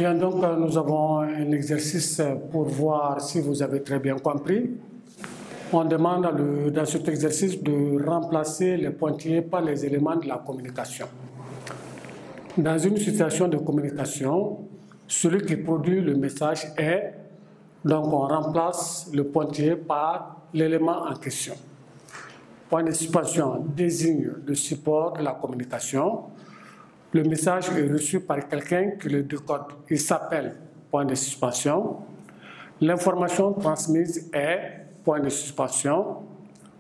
Bien, donc nous avons un exercice pour voir si vous avez très bien compris. On demande dans cet exercice de remplacer les pointillés par les éléments de la communication. Dans une situation de communication, celui qui produit le message est, donc on remplace le pointillé par l'élément en question. Point de suspension désigne le support de la communication. Le message est reçu par quelqu'un qui le décode. Il s'appelle point de suspension. L'information transmise est point de suspension.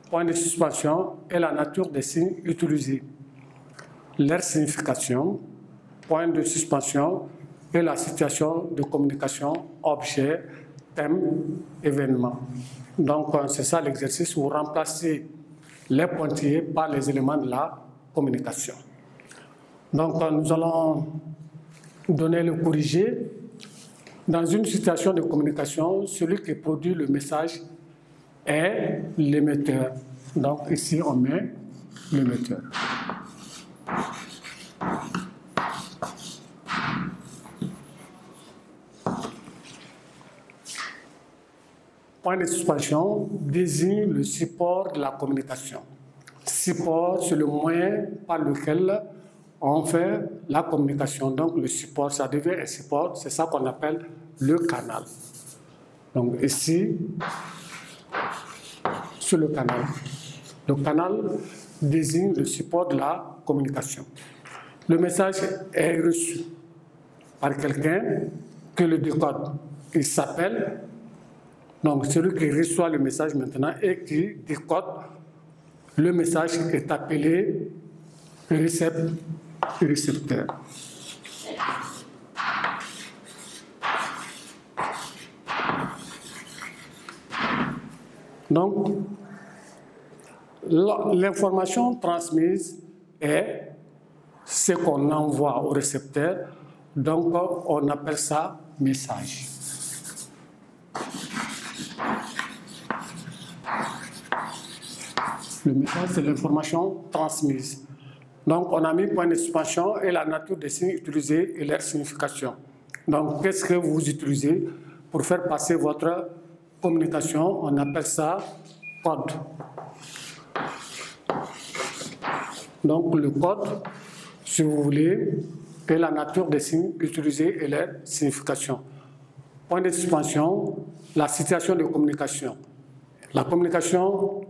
Point de suspension est la nature des signes utilisés. Leur signification, point de suspension, est la situation de communication, objet, thème, événement. Donc c'est ça l'exercice, vous remplacez les pointillés par les éléments de la communication. Donc, nous allons donner le corrigé. Dans une situation de communication, celui qui produit le message est l'émetteur. Donc, ici, on met l'émetteur. Point de suspension désigne le support de la communication. Support, c'est le moyen par lequel on fait la communication. Donc le support, ça devient un support, c'est ça qu'on appelle le canal. Donc ici, sur le canal. Le canal désigne le support de la communication. Le message est reçu par quelqu'un qui le décode. Il s'appelle, donc celui qui reçoit le message maintenant et qui décode le message est appelé récepteur. Donc, l'information transmise est ce qu'on envoie au récepteur, donc on appelle ça message. Le message, c'est l'information transmise. Donc, on a mis point de suspension et la nature des signes utilisés et leur signification. Donc, qu'est-ce que vous utilisez pour faire passer votre communication? On appelle ça code. Donc, le code, si vous voulez, est la nature des signes utilisés et leur signification. Point de suspension, la situation de communication. La communication,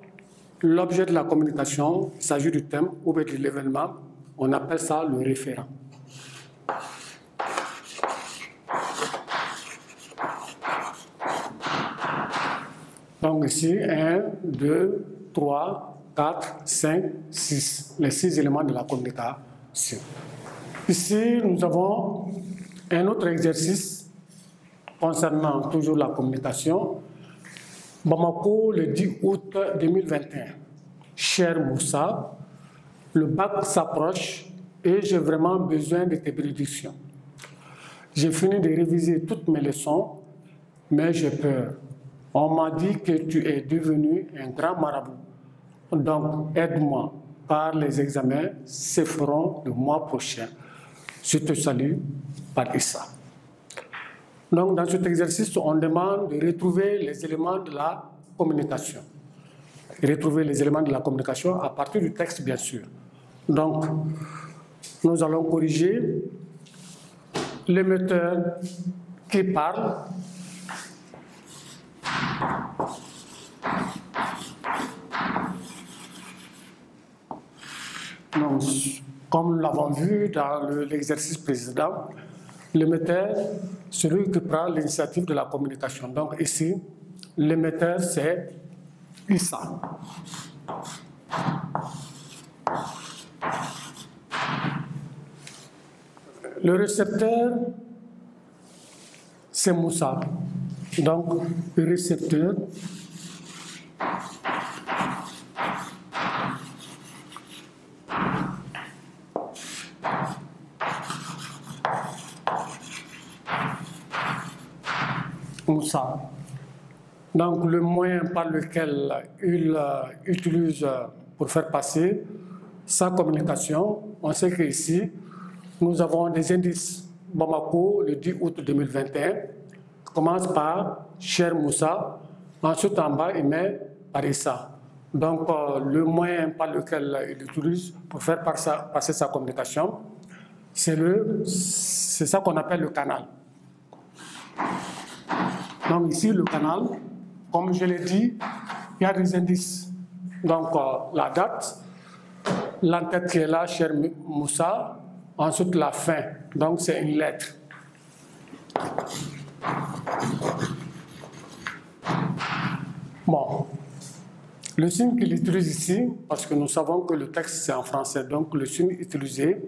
l'objet de la communication, il s'agit du thème ou de l'événement, on appelle ça le référent. Donc ici, 1, 2, 3, 4, 5, 6, les 6 éléments de la communication. Ici, nous avons un autre exercice concernant toujours la communication. Bamako, le 10 août 2021. Cher Moussa, le bac s'approche et j'ai vraiment besoin de tes bénédictions. J'ai fini de réviser toutes mes leçons, mais j'ai peur. On m'a dit que tu es devenu un grand marabout. Donc, aide-moi, car les examens se feront le mois prochain. Je te salue par Issa. Donc, dans cet exercice, on demande de retrouver les éléments de la communication. Retrouver les éléments de la communication à partir du texte, bien sûr. Donc, nous allons corriger l'émetteur qui parle. Donc, comme nous l'avons vu dans l'exercice précédent, l'émetteur, celui qui prend l'initiative de la communication. Donc ici, l'émetteur, c'est Issa. Le récepteur, c'est Moussa. Donc, le récepteur, Moussa. Donc, le moyen par lequel il utilise pour faire passer sa communication, on sait qu'ici, nous avons des indices. Bamako, le 10 août 2021, commence par Cher Moussa, ensuite en bas, il met par Issa. Donc, le moyen par lequel il utilise pour faire passer sa communication, c'est ça qu'on appelle le canal. Donc ici, le canal, comme je l'ai dit, il y a des indices. Donc, la date, l'entête qui est là, Cher Moussa, ensuite la fin. Donc, c'est une lettre. Bon. Le signe qu'il utilise ici, parce que nous savons que le texte c'est en français, donc le signe utilisé,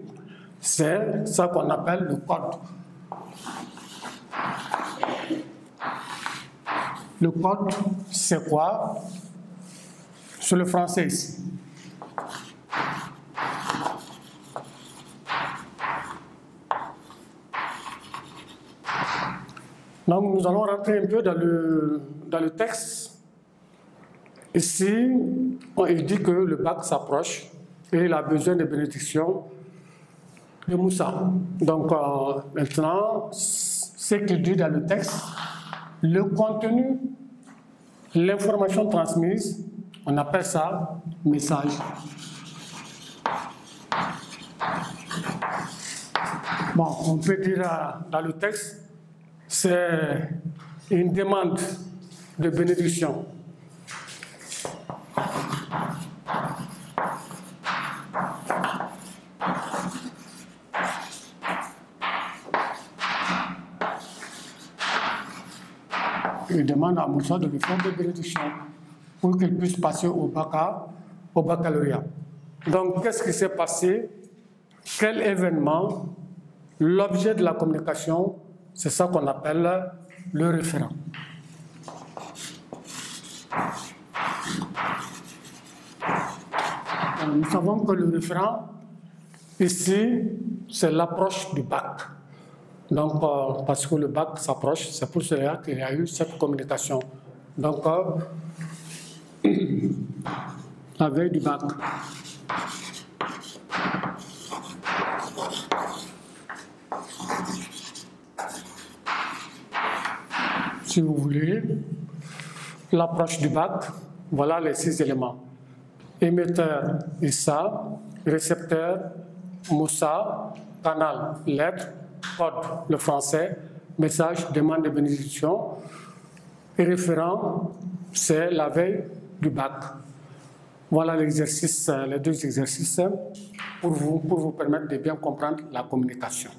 c'est ça qu'on appelle le code. Le code, c'est quoi? C'est le français ici. Donc nous allons rentrer un peu dans le texte. Ici, il dit que le bac s'approche et il a besoin de bénédiction de Moussa. Donc maintenant, ce qu'il dit dans le texte, le contenu, l'information transmise, on appelle ça message. Bon, on peut dire dans le texte, c'est une demande de bénédiction. Il demande à Moussa de lui faire des bénédictions pour qu'il puisse passer au baccalauréat. Donc, qu'est-ce qui s'est passé? Quel événement? L'objet de la communication, c'est ça qu'on appelle le référent. Nous savons que le référent, ici, c'est l'approche du bac. Donc, parce que le bac s'approche, c'est pour cela qu'il y a eu cette communication. Donc, la veille du bac. Si vous voulez, l'approche du bac, voilà les 6 éléments. Émetteur, Issa, récepteur, Moussa, canal, lettre, code, le français, message, demande de bénédiction, et référent, c'est la veille du bac. Voilà l'exercice, les 2 exercices pour vous permettre de bien comprendre la communication.